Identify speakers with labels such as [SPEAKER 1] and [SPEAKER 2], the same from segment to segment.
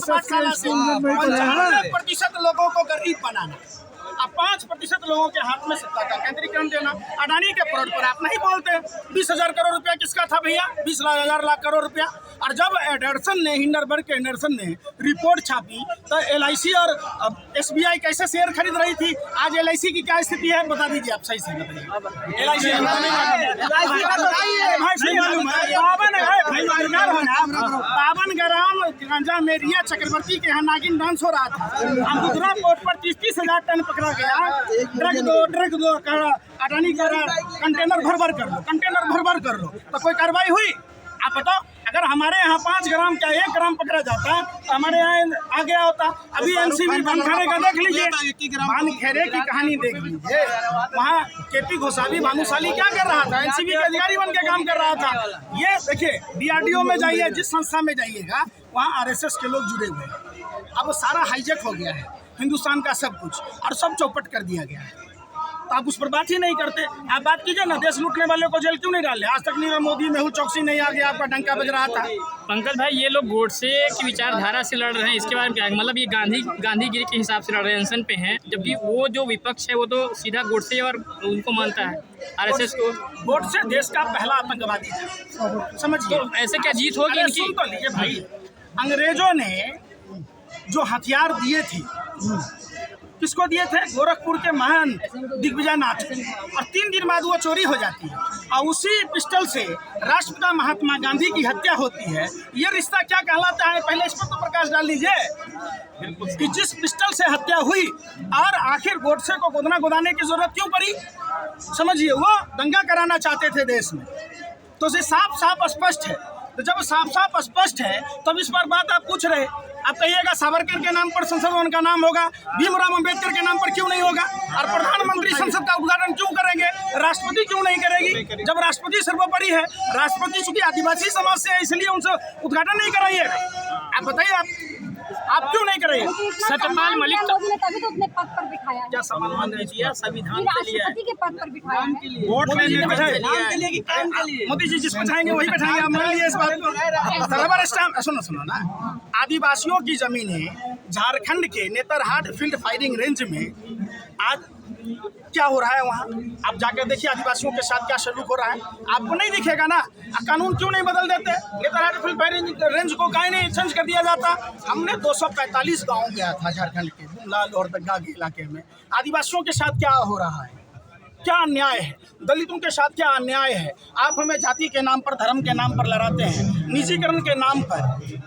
[SPEAKER 1] % लोगों को गरीब बनाना, अब 5% लोगों के हाथ में सत्ता का केंद्रीकरण देना। अडानी के फ्रॉड पर आप नहीं बोलते। 20,000 करोड़ रुपया किसका था भैया? 20,000 लाख करोड़ रुपया। और जब एंडरसन ने, हिंडनबर्ग के एंडरसन ने रिपोर्ट छापी तो LIC और SBI कैसे शेयर खरीद रही थी। आज LIC की क्या स्थिति है बता दीजिए आप, सही से बताइए। बावन ग्राम गांजा में रिया चक्रवर्ती के यहाँ नागिन डांस हो रहा था। अमरुद्रा पोर्ट पर 30,000 टन पकड़ा गया। ड्रग दो अडानी कह रहा कंटेनर भर कर लो, कंटेनर भर कर लो, तो कोई कार्रवाई हुई? आप बताओ। अगर हमारे यहाँ 5 ग्राम क्या 1 ग्राम पकड़ा जाता तो हमारे यहाँ आ गया होता। अभी NCB बनखेड़े का देख लीजिए, बनखेड़े की कहानी देख लीजिए। वहाँ KP घोषाली भानुशाली क्या कर रहा था? NCB के अधिकारी बन के काम कर रहा था। ये देखिए, DRDO में जाइए, जिस संस्था में जाइएगा वहाँ RSS के लोग जुड़े हुए हैं। अब सारा हाईजेक हो गया है हिंदुस्तान का सब कुछ, और सब चौपट कर दिया गया है। तो आप उस पर बात ही नहीं करते। आप बात कीजिए ना, देश लूटने वाले को जेल क्यों नहीं डाले? आज तक नहीं, मोदी मेहुल चौकसी नहीं आ गया, आपका डंका बज रहा था।
[SPEAKER 2] पंकज भाई, ये लोग गोडसे की विचारधारा से लड़ रहे हैं, इसके बारे में क्या? मतलब ये गांधीगिरी के हिसाब से लड़ रहे हैं, अनशन पे हैं, जबकि वो जो विपक्ष है वो तो सीधा गोडसे और उनको मानता है, RSS को।
[SPEAKER 1] गोडसे देश का पहला आतंकवादी था, समझिए।
[SPEAKER 2] तो ऐसे क्या जीत होगी इनकी?
[SPEAKER 1] सुन तो लीजिए भाई, अंग्रेजों ने जो हथियार दिए थे किसको दिए थे? गोरखपुर के महान दिग्विजय नाथ को। और 3 दिन बाद वो चोरी हो जाती है और उसी पिस्टल से राष्ट्रपिता महात्मा गांधी की हत्या होती है। ये रिश्ता क्या कहलाता है? पहले इस पर तो प्रकाश डाल लीजिए कि जिस पिस्टल से हत्या हुई और आखिर गोडसे को गोदना गोदाने की जरूरत क्यों पड़ी? समझिए, वो दंगा कराना चाहते थे देश में। तो ये साफ साफ स्पष्ट है। तो जब साफ साफ स्पष्ट है तब इस पर बात आप पूछ रहे। आप कहिएगा सावरकर के नाम पर संसद भवन का नाम होगा, भीमराव अंबेडकर के नाम पर क्यों नहीं होगा? और प्रधानमंत्री संसद का उद्घाटन क्यों करेंगे? राष्ट्रपति क्यों नहीं करेगी? जब राष्ट्रपति सर्वोपरि है, राष्ट्रपति चूंकि आदिवासी समाज से है इसलिए उनसे उद्घाटन नहीं कराइए। आप बताइए, आप क्यों नहीं करेंगे?
[SPEAKER 2] सत्यपाल मलिक
[SPEAKER 3] ने तभी तो अपने पद पर बिठाया,
[SPEAKER 1] क्या सम्मान दिया? संविधान के लिए,
[SPEAKER 3] राष्ट्रपति के पद पर बिठाया है।
[SPEAKER 1] वोट लेने बैठाए मोदी जी, जिसको चाहेंगे वही बैठाएंगे। आप मान लीजिए इस बात को। रबर स्टैम्प, सुनो ना, आदिवासियों की जमीनें झारखंड के नेतरहाट फील्ड फायरिंग रेंज में आज क्या हो रहा है वहाँ आप जाकर देखिए। आदिवासियों के साथ क्या सलूक हो रहा है आपको नहीं दिखेगा ना? कानून क्यों नहीं बदल देते? नेतरहाट फील्ड फायरिंग रेंज को काहे नहीं चेंज कर दिया जाता? हमने 245 गाँव गया था झारखंड के लाल और दग्गा के इलाके में। आदिवासियों के साथ क्या हो रहा है? क्या अन्याय है? दलितों के साथ क्या अन्याय है? आप हमें जाति के नाम पर, धर्म के नाम पर लड़ाते हैं, निजीकरण के नाम पर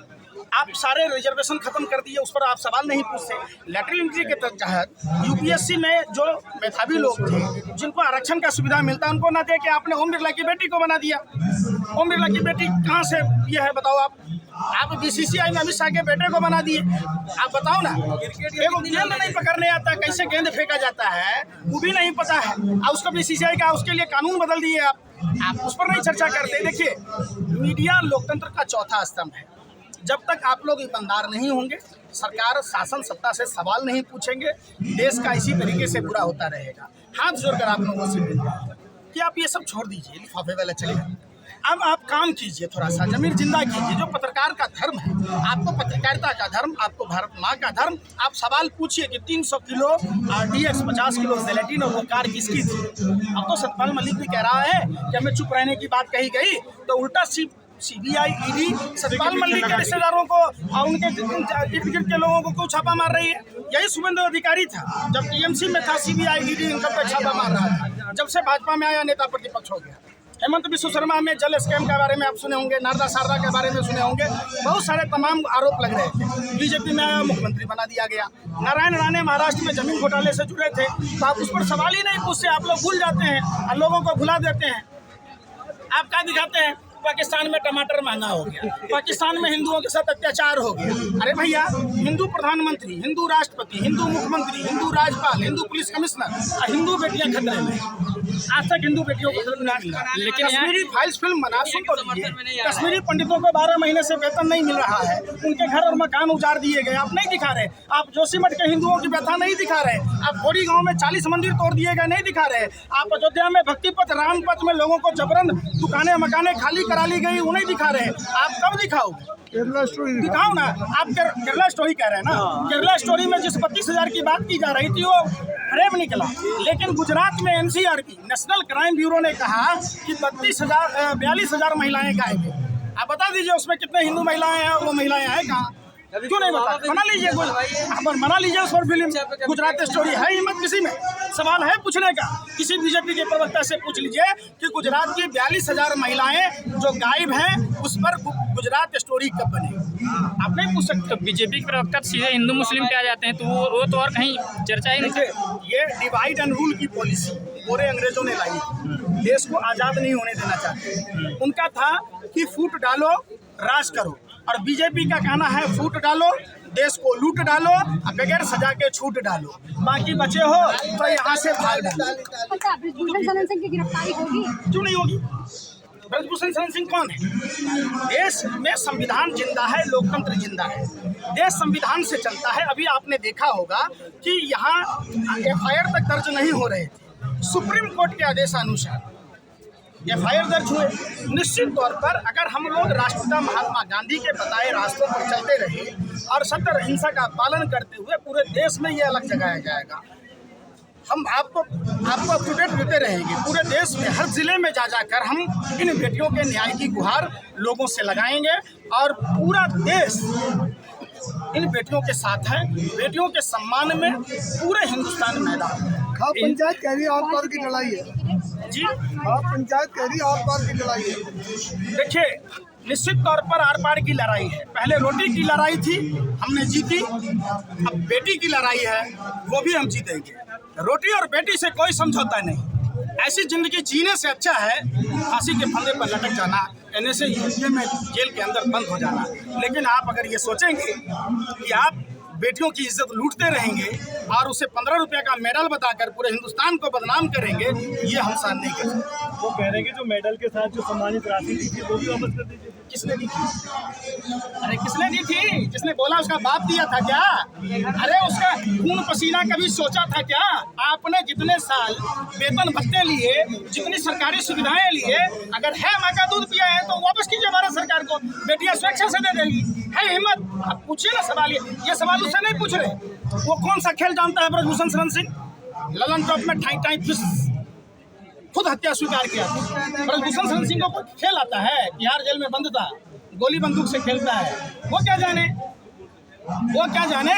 [SPEAKER 1] आप सारे रिजर्वेशन खत्म कर दिए, उस पर आप सवाल नहीं पूछते। लैटरल एंट्री के तहत UPSC में जो मेधावी लोग थे, जिनको आरक्षण का सुविधा मिलता, उनको ना दे के आपने ओम बिरला की बेटी को बना दिया। ओम बिरला की बेटी कहाँ से ये है बताओ? आप BCCI में अमित शाह के बेटे को बना दिए। आप बताओ ना, एगो गेंद नहीं पकड़ने आता, कैसे गेंद फेंका जाता है वो भी नहीं पता है। और उसको BCCI का, उसके लिए कानून बदल दिए आप उस पर नहीं चर्चा करते। देखिए, मीडिया लोकतंत्र का चौथा स्तंभ है। जब तक आप लोग ईमानदार नहीं होंगे, सरकार शासन सत्ता से सवाल नहीं पूछेंगे, देश का इसी तरीके से बुरा होता रहेगा। हाथ जोड़कर आप लोगों से कि आप ये सब छोड़ दीजिए, लिफाफे वाले चले। अब आप काम कीजिए, थोड़ा सा जमीन जिंदा कीजिए। जो पत्रकार का धर्म है, आपको पत्रकारिता का धर्म, आपको भारत माँ का धर्म। आप सवाल पूछिए कि 300 किलो RDX, 50 किलो जेलेटिन और वो कार किसकी थी? अब तो सतपाल मलिक भी कह रहा है कि हमें चुप रहने की बात कही गई, तो उल्टा CBI ED सतपाल मलिक के रिश्तेदारों को और उनके इर्द गिर्द के लोगों को क्यों छापा मार रही है? यही शुभेंदु अधिकारी था, जब TMC में था CBI ED इनका पे छापा मार रहा था। जब से भाजपा में आया, नेता प्रतिपक्ष हो गया। हेमंत बिस्व शर्मा में जल स्कैम के बारे में आप सुने होंगे, नारदा शारदा के बारे में सुने होंगे, बहुत सारे तमाम आरोप लग रहे थे। BJP में आया, मुख्यमंत्री बना दिया गया। नारायण राणे महाराष्ट्र में जमीन घोटाले से जुड़े थे, तो आप उस पर सवाल ही नहीं पूछते। आप लोग भूल जाते हैं और लोगों को भुला देते हैं। आप क्या दिखाते हैं? पाकिस्तान में टमाटर महंगा हो गया, पाकिस्तान में हिंदुओं के साथ अत्याचार हो गया। अरे भैया, हिंदू प्रधानमंत्री, हिंदू राष्ट्रपति, हिंदू मुख्यमंत्री, हिंदू राज्यपाल, हिंदू पुलिस कमिश्नर और हिंदू बेटियां खतरे में। आज तक हिंदू बेटियों को खतरा मिला। लेकिन कश्मीरी फाइल्स फिल्म बना, सुन तो लीजिए, कश्मीरी पंडितों को 12 महीने से वेतन नहीं मिल रहा है, उनके घर और मकान उजाड़ दिए गए। आप नहीं दिखा रहे। आप जोशीमठ के हिंदुओं की व्यथा नहीं दिखा रहे। आप खोड़ी गाँव में 40 मंदिर तोड़ दिए गए, नहीं दिखा रहे। आप अयोध्या में भक्ति पथ, राम पथ में लोगों को जबरन दुकानें मकाने खाली करा ली गई वो नहीं दिखा रहे हैं। आप कब दिखाओगे?
[SPEAKER 4] केरला स्टोरी
[SPEAKER 1] दिखाओ ना। आप केरला स्टोरी कह रहे हैं ना, केरला स्टोरी में जिस 32,000 की बात की जा रही थी वो फ्रेम निकला, लेकिन गुजरात में NCRB नेशनल क्राइम ब्यूरो ने कहा कि 42,000 महिलाएं गायब हैं। आप बता दीजिए उसमें कितने हिंदू महिलाएं हैं और वो महिलाएं हैं कहाँ? क्यों नहीं बता? बना लीजिए बना लीजिए उस पर फिल्म। गुजरात स्टोरी है हिम्मत किसी में? सवाल है पूछने का। किसी बीजेपी के प्रवक्ता से पूछ लीजिए कि गुजरात की 42,000 महिलाएं जो गायब हैं उस पर गुजरात स्टोरी कब बनी? आप नहीं पूछ सकते।
[SPEAKER 2] तो बीजेपी के प्रवक्ता सीधे हिंदू मुस्लिम पे आ जाते हैं, तो वो तो और कहीं चर्चा ही नहीं।
[SPEAKER 1] देखिए, ये डिवाइड एंड रूल की पॉलिसी पूरे अंग्रेजों ने लाई। देश को आज़ाद नहीं होने देना चाहते। उनका था कि फूट डालो राज करो, और बीजेपी का कहना है फूट डालो देश को लूट डालो, बगैर सजा के छूट डालो, बाकी बचे हो तो यहाँ से भाग डालो।
[SPEAKER 3] अच्छा, ब्रिजभूषण शरण सिंह की गिरफ्तारी होगी?
[SPEAKER 1] क्यों नहीं होगी? ब्रिजभूषण शरण सिंह कौन है? देश में संविधान जिंदा है, लोकतंत्र जिंदा है, देश संविधान से चलता है। अभी आपने देखा होगा कि यहाँ FIR तक दर्ज नहीं हो रहे थे। सुप्रीम कोर्ट के आदेशानुसार FIR दर्ज हुए। निश्चित तौर पर अगर हम लोग राष्ट्रपिता महात्मा गांधी के बताए रास्तों पर चलते रहे और सत्य अहिंसा का पालन करते हुए पूरे देश में ये अलग जगाया जाएगा। हम आपको अप टू डेट देते रहेंगे। पूरे देश में हर जिले में जा जाकर हम इन बेटियों के न्याय की गुहार लोगों से लगाएंगे और पूरा देश इन बेटियों के साथ है। बेटियों के सम्मान में पूरे हिंदुस्तान मैदान है।
[SPEAKER 4] खाप पंचायत कह रही आर पार की लड़ाई है
[SPEAKER 1] जी,
[SPEAKER 4] खाप पंचायत कह रही आर पार की लड़ाई है।
[SPEAKER 1] देखिए, निश्चित तौर पर आर पार की लड़ाई है। पहले रोटी की लड़ाई थी, हमने जीती। अब बेटी की लड़ाई है, वो भी हम जीतेंगे। रोटी और बेटी से कोई समझौता नहीं। ऐसी जिंदगी जीने से अच्छा है फांसी के फंदे पर लटक जाना, NSA यूपीए में जेल के अंदर बंद हो जाना। लेकिन आप अगर ये सोचेंगे कि आप बेटियों की इज्जत लूटते रहेंगे और उसे 15 रुपये का मेडल बताकर पूरे हिंदुस्तान को बदनाम करेंगे, ये हम सहन नहीं कर सकते।
[SPEAKER 5] वो कह रहे हैं कि जो मेडल के साथ जो सम्मानित राशि दी थी वो भी वापस कर दीजिए।
[SPEAKER 1] किसने दी थी? अरे किसने दी थी? जिसने बोला उसका बाप दिया था क्या? अरे उसका खून पसीना कभी सोचा था क्या? आपने जितने साल वेतन भत्ते लिए, जितनी सरकारी सुविधाएं लिए, अगर है माँ का दूध पिया है तो वापस कीजिए भारत सरकार को। बेटियां स्वेच्छा से दे देगी। है हिम्मत? आप पूछिए ना सवाल। ये सवाल उससे नहीं पूछ रहे। वो कौन सा खेल जानता है ब्रिजभूषण शरण सिंह? ललन टॉप में ठाई फिश खुद हत्या स्वीकार किया था। ब्रिजभूषण शरण सिंह को खेल आता है? तिहाड़ जेल में बंद था, गोली बंदूक से खेलता है। वो क्या जाने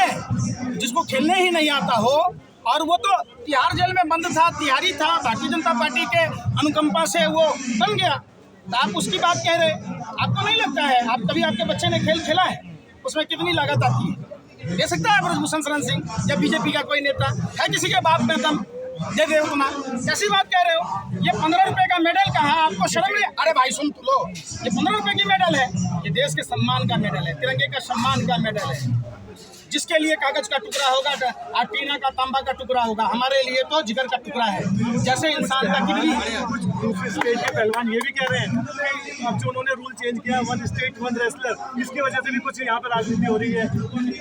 [SPEAKER 1] जिसको खेलने ही नहीं आता हो। और वो तो तिहाड़ जेल में बंद था, तिहाड़ी था, भारतीय जनता पार्टी के अनुकंपा से वो बन गया। तो आप उसकी बात कह रहे? आपको नहीं लगता है? आप कभी आपके बच्चे ने खेल खेला है? उसमें कितनी लागत आती है? दे सकता है ब्रिजभूषण शरण सिंह? या बीजेपी का कोई नेता है किसी के बाप में दम दे दे उतना? कैसी बात कह रहे हो? ये 15 रुपए का मेडल कहा? आपको शर्म नहीं? अरे भाई सुन तो लो, ये 15 रुपए की मेडल है। ये देश के सम्मान का मेडल है, तिरंगे का सम्मान का मेडल है। जिसके लिए कागज का टुकड़ा होगा और टीना का तांबा का टुकड़ा होगा, हमारे लिए तो जिगर का टुकड़ा है। जैसे इंसान का किडनी।
[SPEAKER 5] दूसरे स्टेट के पहलवान ये भी कह रहे हैं कि अब जो उन्होंने रूल चेंज किया, 1 स्टेट 1 रेसलर, इसकी वजह से भी कुछ यहाँ पर राजनीति हो रही है।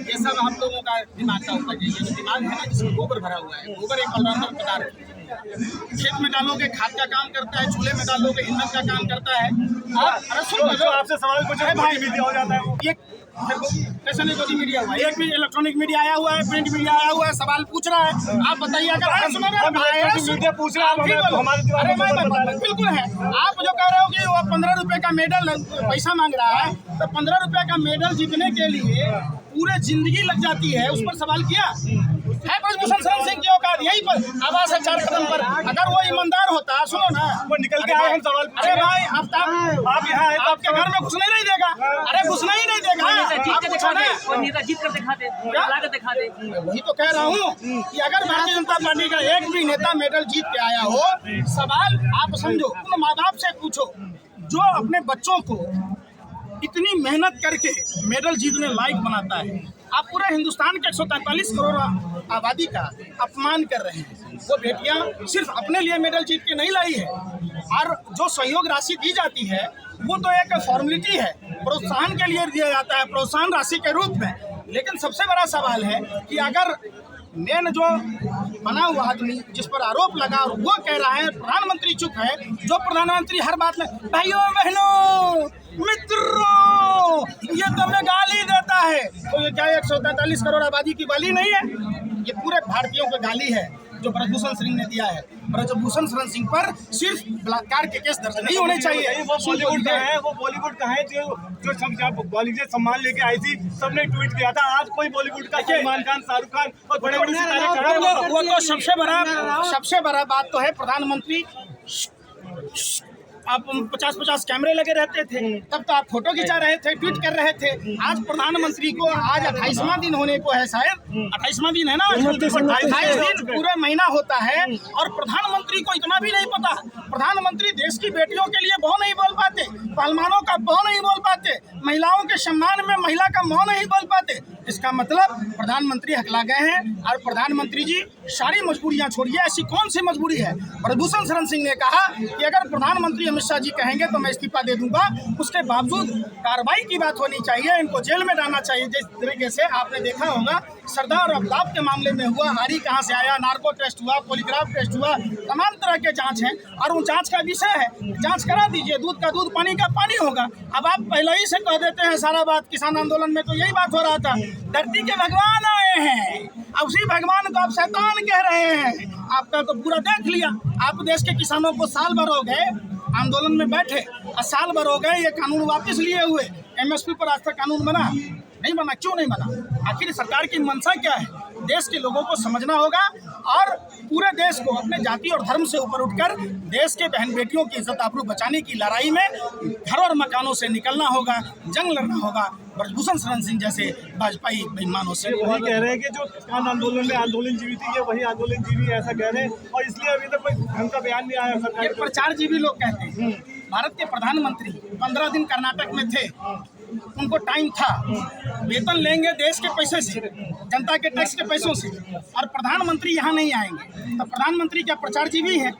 [SPEAKER 1] ये सब हम लोगों का दिमाग का होता है। ये जो दिमाग है ना, जिसमें गोबर भरा हुआ है, गोबर एक ऑलराउंडर पदार्थ है। खेत में डालोगे खाद का काम करता है, चूल्हे में डालोगे ईंधन का काम करता है। और सुन
[SPEAKER 5] जो आपसे सवाल पूछे भाई मीडिया हो जाता है।
[SPEAKER 1] ये कैसे नहीं कोई मीडिया हुआ? एक भी इलेक्ट्रॉनिक मीडिया आया हुआ है, प्रिंट मीडिया आया हुआ है, सवाल पूछ रहा है। आप बताइए। अगर
[SPEAKER 5] मीडिया पूछ रहा है
[SPEAKER 1] बिल्कुल है। आप जो कह रहे हो कि वो 15 रुपए का मेडल पैसा मांग रहा है, तो 15 रुपए का मेडल जीतने के लिए पूरे जिंदगी लग जाती है। उस पर सवाल किया है ब्रिजभूषण शरण सिंह की औकात यहीं पर आवाज है 4 कदम पर। अगर वो ईमानदार होता, सुनो ना,
[SPEAKER 5] वो निकल के आए हम सवाल।
[SPEAKER 1] अरे भाई आप यहाँ आए तो आपके घर में घुसने नहीं देगा। अरे घुसना ही नहीं देगा। आप पूछो ना,
[SPEAKER 6] नेता जीत कर दिखा दे, दिखा दे।
[SPEAKER 1] वही तो कह रहा हूँ कि अगर भारतीय जनता पार्टी का एक भी नेता मेडल जीत के आया हो, सवाल आप समझो, उन माँ बाप से पूछो जो अपने बच्चों को इतनी मेहनत करके मेडल जीतने लायक बनाता है। आप पूरे हिंदुस्तान के 143 करोड़ आबादी का अपमान कर रहे हैं। वो बेटियां सिर्फ अपने लिए मेडल जीत के नहीं लाई है। और जो सहयोग राशि दी जाती है वो तो एक फॉर्मेलिटी है, प्रोत्साहन के लिए दिया जाता है, प्रोत्साहन राशि के रूप में। लेकिन सबसे बड़ा सवाल है कि अगर मेन जो बना हुआ आदमी जिस पर आरोप लगा और वो कह रहा है प्रधानमंत्री चुप है, जो प्रधानमंत्री हर बात में भाइयों बहनों मित्रों ये तो हमें गाली देता है, तो ये क्या 143 करोड़ आबादी की गाली नहीं है? ये पूरे भारतीयों को गाली है जो ब्रजभूषण सिंह ने दिया है। ब्रजभूषण शरण सिंह पर सिर्फ बलात्कार के केस दर्ज नहीं होने चाहिए।
[SPEAKER 5] वो बॉलीवुड का है, वो बॉलीवुड का है जो सब जब बॉलीवुड सम्मान लेके आई थी सबने ट्वीट किया था। आज कोई बॉलीवुड का सलमान खान, शाहरुख खान और बड़े बड़े सितारे
[SPEAKER 1] वो तो सबसे बड़ा बात तो है प्रधानमंत्री आप 50-50 कैमरे लगे रहते थे, तब तो आप फोटो खिंचा रहे थे, ट्वीट कर रहे थे। आज प्रधानमंत्री को आज 28वां दिन होने को है, शायद 28वां दिन है ना, 28 दिन पूरा महीना होता है और प्रधानमंत्री को इतना भी नहीं पता। प्रधानमंत्री देश की बेटियों के लिए बहु नहीं बोल पाते, पहलवानों का बहु नहीं बोल पाते, महिलाओं के सम्मान में महिला का मौ नहीं बोल पाते। इसका मतलब प्रधानमंत्री हकला गए हैं। और प्रधानमंत्री जी सारी मजबूरियां छोड़िए, ऐसी कौन सी मजबूरी है? ब्रजभूषण शरण सिंह ने कहा कि अगर प्रधानमंत्री अमित शाह जी कहेंगे तो मैं इस्तीफा दे दूंगा, उसके बावजूद कार्रवाई की बात होनी चाहिए, इनको जेल में डालना चाहिए। जिस तरीके से आपने देखा होगा सरदार अब्दाब के मामले में हुआ, आरी कहाँ से आया, नार्को टेस्ट हुआ, पॉलीग्राफ टेस्ट हुआ, तमाम तरह के जांच हैं और उन जांच का विषय है, जांच करा दीजिए, दूध का दूध पानी का पानी होगा। अब आप पहले ही से कह देते हैं सारा बात। किसान आंदोलन में तो यही बात हो रहा था, धरती के भगवान आए हैं, अब उसी भगवान को आप शैतान कह रहे हैं। आपका तो पूरा देख लिया। आप देश के किसानों को साल भर हो गए आंदोलन में बैठे और साल भर हो गए ये कानून वापस लिए हुए। MSP पर आज तक कानून बना नहीं बना, क्यों नहीं बना? आखिर सरकार की मंशा क्या है? देश के लोगों को समझना होगा और पूरे देश को अपने जाति और धर्म से ऊपर उठकर देश के बहन बेटियों की इज्जत आबरू बचाने की लड़ाई में घर और मकानों से निकलना होगा, जंग लड़ना होगा ब्रजभूषण शरण सिंह जैसे भाजपाई बेईमानों से।
[SPEAKER 5] वही कह रहे हैं कि जो किसान आंदोलन में आंदोलन जीवी थी, ये वही आंदोलन जीवी ऐसा कह रहे हैं और इसलिए अभी तक कोई ढंग का बयान नहीं आया सरकार।
[SPEAKER 1] ये प्रचार जीवी लोग कहते हैं। भारत के प्रधानमंत्री 15 दिन कर्नाटक में थे, उनको टाइम था, वेतन लेंगे देश के पैसे से, जनता के टैक्स के पैसों से, और प्रधानमंत्री यहाँ नहीं आएंगे तो प्रधानमंत्री क्या प्रचार जीवी है?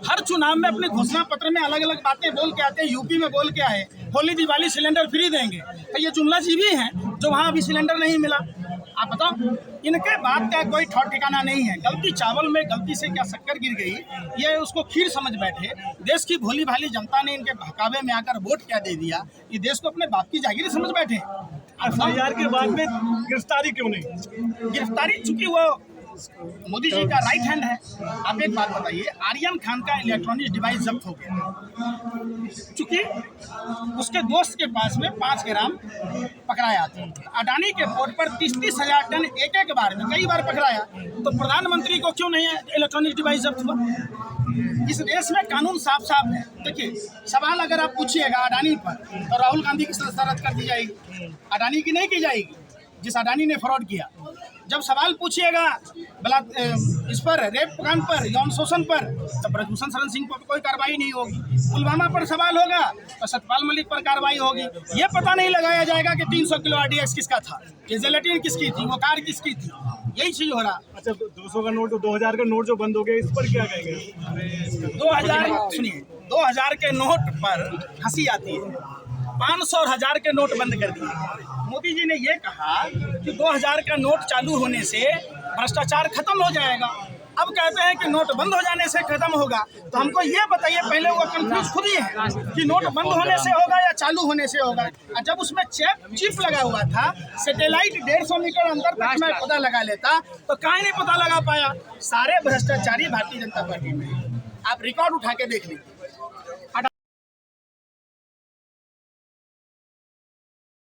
[SPEAKER 1] हर चुनाव में अपने घोषणा पत्र में अलग अलग बातें बोल के आते हैं। यूपी में बोल के आए होली दिवाली सिलेंडर फ्री देंगे, तो ये जुमला जीवी है जो वहाँ अभी सिलेंडर नहीं मिला। आप बताओ, इनके बात का कोई ठौर ठिकाना नहीं है। गलती चावल में गलती से क्या शक्कर गिर गई, ये उसको खीर समझ बैठे। देश की भोली भाली जनता ने इनके बहकावे में आकर वोट क्या दे दिया, ये देश को अपने बाप की जागीर समझ बैठे।
[SPEAKER 5] FIR के बाद में गिरफ्तारी क्यों नहीं?
[SPEAKER 1] गिरफ्तारी चूंकि वो मोदी जी का राइट हैंड है। आप एक बात बताइए, आर्यन खान का इलेक्ट्रॉनिक डिवाइस जब्त हो गया चूंकि उसके दोस्त के पास में 5 ग्राम पकड़ाया था। अडानी के पोर्ट पर 30-30 हजार टन एक बार में कई बार पकड़ाया, तो प्रधानमंत्री को क्यों नहीं इलेक्ट्रॉनिक डिवाइस जब्त हुआ? इस देश में कानून साफ साफ है। देखिए, सवाल अगर आप पूछिएगा अडानी पर तो राहुल गांधी की सदस्यता रद्द कर दी जाएगी, अडानी की नहीं की जाएगी जिस अडानी ने फ्रॉड किया। जब सवाल पूछिएगा इस पर रेप कांड पर, यौन शोषण पर, तो ब्रजभूषण शरण सिंह पर कोई कार्रवाई नहीं होगी। पुलवामा पर सवाल होगा तो सतपाल मलिक पर कार्रवाई होगी। ये पता नहीं लगाया जाएगा कि 300 किलो RDX किसका था, ये जेलेटिन किसकी थी, वो कार किसकी थी। यही चीज हो रहा।
[SPEAKER 5] अच्छा, 200 का नोट, 2000 का नोट जो बंद हो गया, इस पर क्या कहेंगे?
[SPEAKER 1] 2000 सुनिए, 2000 के नोट पर हंसी आती है, 500 और 1000 के नोट बंद कर दिए। मोदी जी ने ये कहा कि 2000 का नोट चालू होने से भ्रष्टाचार खत्म हो जाएगा। अब कहते हैं कि नोट बंद हो जाने से खत्म होगा। तो हमको ये बताइए, पहले वो कंफ्यूज खुद ही है कि नोट बंद होने से होगा या चालू होने से होगा। और जब उसमें चिप लगा हुआ था, सैटेलाइट 150 मीटर अंदर तक में पता लगा लेता, तो काहे नहीं पता लगा पाया? सारे भ्रष्टाचारी भारतीय जनता पार्टी में। आप रिकॉर्ड उठा के देख लीजिए।